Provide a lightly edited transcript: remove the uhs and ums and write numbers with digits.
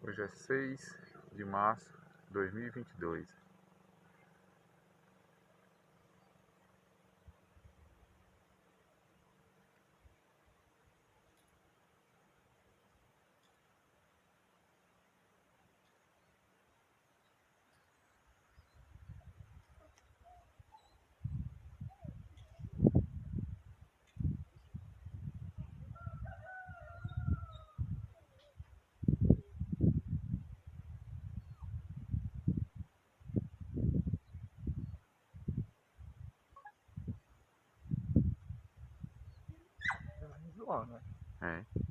Hoje é 6 de março de 2022. Visual, né? É.